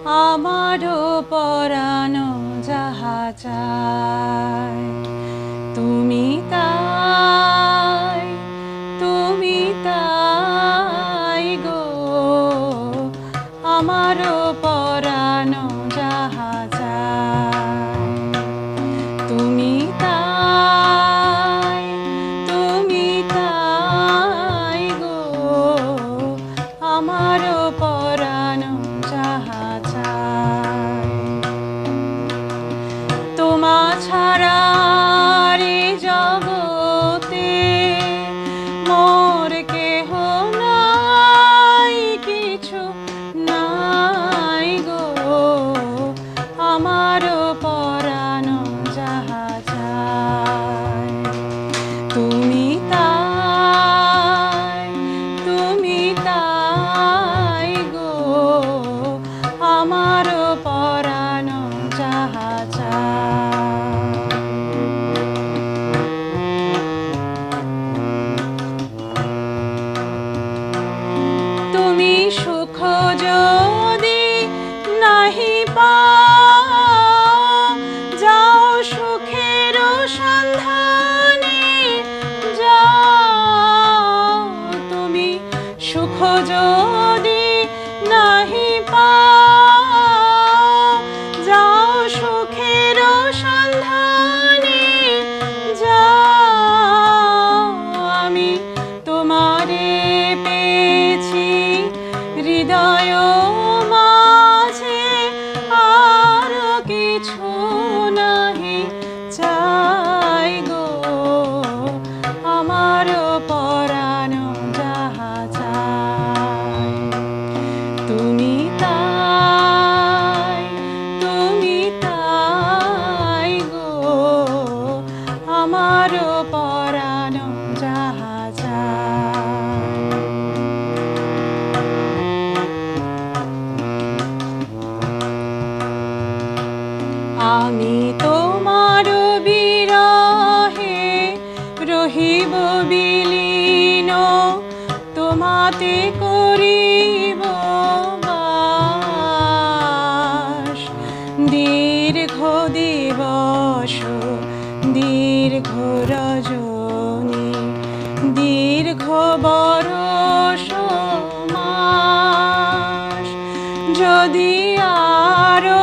আমারও পরানো যাহা চায় তুমি তাই গো, আমারও পরানো যাহা চায় তুমি তাই গো, আমারও পরানো যাহা চায় তোমা ছাড়া রে জগতে মোর কেহ নাই, কিছু নাই গো, আমারও পরানো যাহা চায় তুমি তাই গো, আমারও পরানো যাহা চায় তুমি সুখ যদি নাহি পাও, যাও সুখের সন্ধানে যাও, তুমি সুখ যদি নাহি পাও, যাও সুখের সন্ধানে যাও, আমি তোমারে পেয়েছি হৃদয় মাঝে, আর কিছু নাহি চাই গো, আমারও পরানো যাহা চায় তুমি তাই গো, আমারও পরানো যাহা চায় আমি তোমার বিরহে রহিব বিলীন, তোমাতে করিব বাস, দীর্ঘ দিবস দীর্ঘ রজনী দীর্ঘ বরষ মাস, যদি আরো